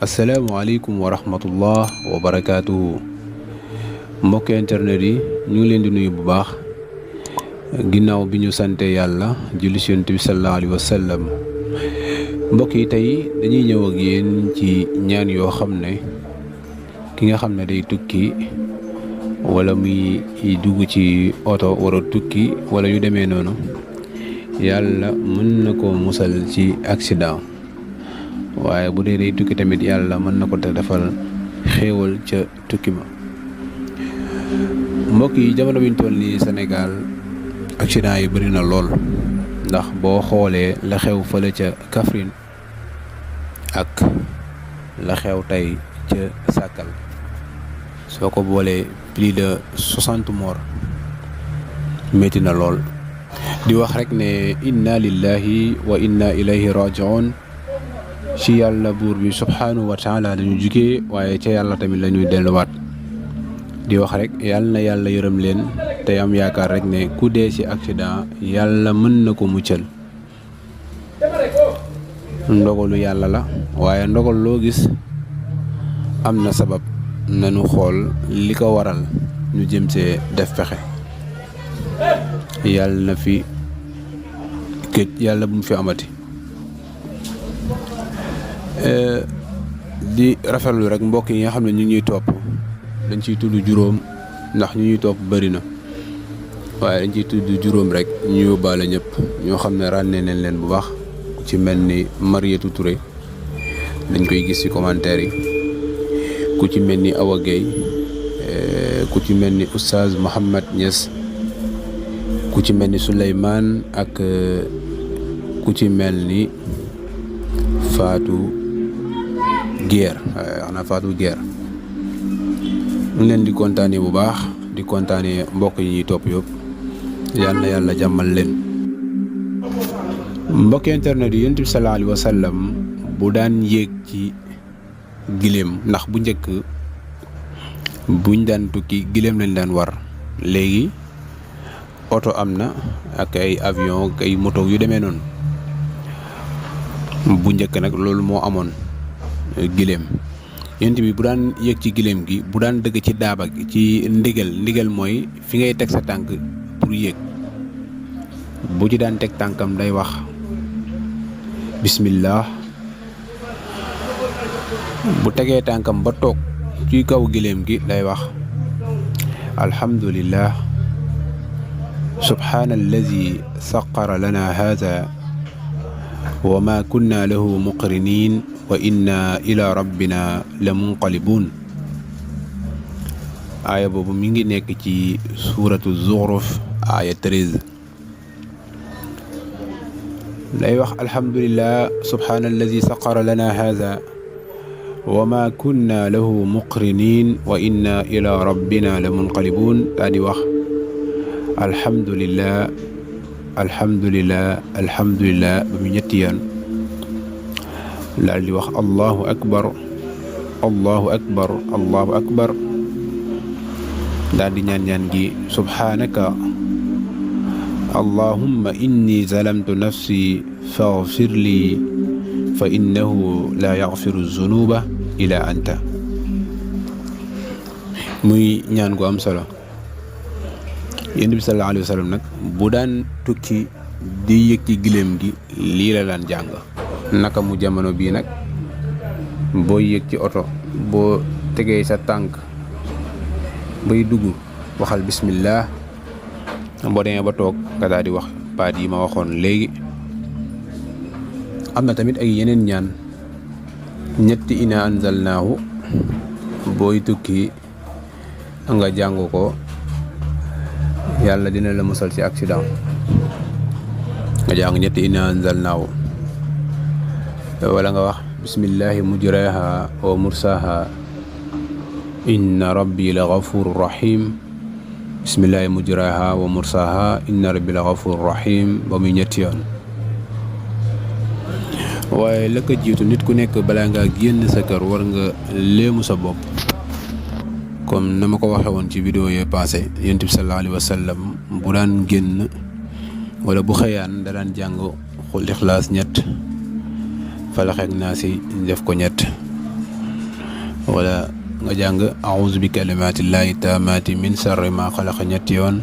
asalaamaaleykum wa rahmatullah wa barakaatuhu mbokk internet yi ñu ngi leen di nuyu bu baax ginnaaw bi ñu sante yàlla julli ci Yonent bi sallallahu alayhi wa sallam mbokk yi tey dañuy ñëw ak yéen ci ñaan yoo xam ne ki nga xam ne day tukki wala muy dugg ci oto war a tukki wala yu demee noonu yàlla mën na ko musal ci accident waaye bu dee day tukki tamit yàlla mën na ko te defal xéewal ca tukki ma mbokk yi jamono bi ñu toll nii Sénégal accident yi bëri na lool ndax boo xoolee la xew fële ca Kaffrine ak la xew tey ca Sakal soo ko boolee plus de 60 morts métti na lool di wax rek ne inna lillahi wa inna ilayhi rajiun ci yàlla buur bi subhanahu wa taala dañu jugee waaye ca yàlla tamit la ñuy delluwaat di wax rek yàlla na yàlla yërëm leen te am yaakaar rek ne ku dee ci accident yàlla mën na ko muccal ndogalu yàlla la waaye ndogal loo gis am na sabab nañu xool li ko waral ñu jëm see def pexe yàlla na fi këj yàlla bu mu fi amati di rafetlu rek mbokk yi nga xam ne ñu ñuy topp dañ ciy tudd juróom ndax ñu ñuy topp bëri na waaye dañ ciy tudd juróom rek ñu yóbbaale ñëpp ñoo xam ne ràññee nañ leen bu baax ku ci mel ni Mariétou Touré dañ koy gis ci commentaire yi ku ci mel ni Awa Gueye ku ci mel ni Oustaz Mohamed Niass ku ci mel ni Souleymane ak ku ci mel ni Fatou Guère xanaa Fatou Guère ñu leen di kontaanee bu baax di kontaanee mbokk yi ñuy topp yëpp yal na yàlla jàmmal leen mbokk internet yi Yonent bi sallallahu alayhi wa sallam bu daan yéeg ci giléem ndax bu njëkk buñ daan tukki giléem lañ daan war léegi oto am na ak ay avion ak ay moto yu demee noonu bu njëkk nag loolu moo amoon giléem yonent bi bu daan yéeg ci giléem gi bu daan dëgg ci daaba gi ci ndigal mooy fi ngay teg sa tànk pour yéeg bu ci daan teg tànkam day wax bismillah bu tegee tànkam ba toog ci kaw giléem gi day wax alhamdulillah subhaanallazi saqara lana haza wa ma kunna lahu muqrinin wa inna ila rabbina la munqalibun aaya boobu mi ngi nekk ci suuratu Zuxruf aaya 13 day wax alhamdulillah subhaanallazi saqara lana haza wa ma kunna lahu muqrinin wa inna ila rabbina la munqalibun daa di wax alhamdulillah ba mu ñetti yoon daal di wax allahu akbar daal di ñaan gi subhaanaka allahumma inni zalamtu nafsi faghfir li fa innahu la yaghfiru zunuba ila anta muy ñaan gu am solo Yonent bi sallallahu alayhi wa sallam nag bu daan tukki di yëg ci giléem gi lii la daan jàng naka mu jamono bii nag boo yëg ci oto boo tegee sa tànk bay dugg waxal bismillah boo demee ba toog nga daal di wax baat yi ma waxoon léegi am na tamit ay yeneen ñaan ñetti ina anzalnaahu booy tukki nga jàng ko yàlla dina la musal ci accident nga jàng ñetti ina anzalnaahu wala nga wax bismillahi mujraha wa mursaha inna rabbi la ghafurur rahim bismillahi mujraha wa mursaha inna rabbi la ghafurur rahim ba muy ñetti yoon waaye la ko jiitu nit ku nekk balaa ngaa génn sa kër war nga léemu sa bopp comme na ma ko waxee woon ci vidéo yee passé Yonent bi sallallahu alayhi wa sallam bu daan génn wala bu xëyaan da daan jàng xul ixlaas ñett Falaq ak Naas def ko ñett wala nga jàng a'uuzu bi kalimaatillaahi taammaati min sarri maa xalaqa ñetti yoon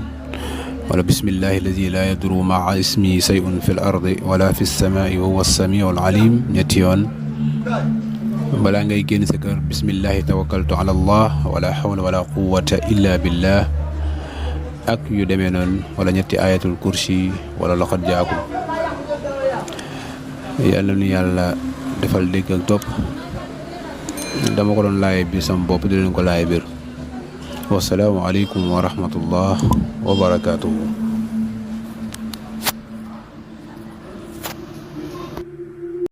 wala bismillahi alladi laa yadurru ma'a ismihi shay'un fil ardi wala fis samaa'i wa huwa as-samii'ul aliim ñetti yoon balaa ngay génn sa kër bismillahi tawakkaltu ala allah wala hawla wala quwwata illa billah ak yu demee noonu wala ñetti ayatul kursi wala laqad jaakum. yàlla nu yàlla defal dégg ak topp. dama ko doon laay biir sama bopp di leen ko laay biir. wasalaamu aleykum wa rahmatullah wa barakaatuhu.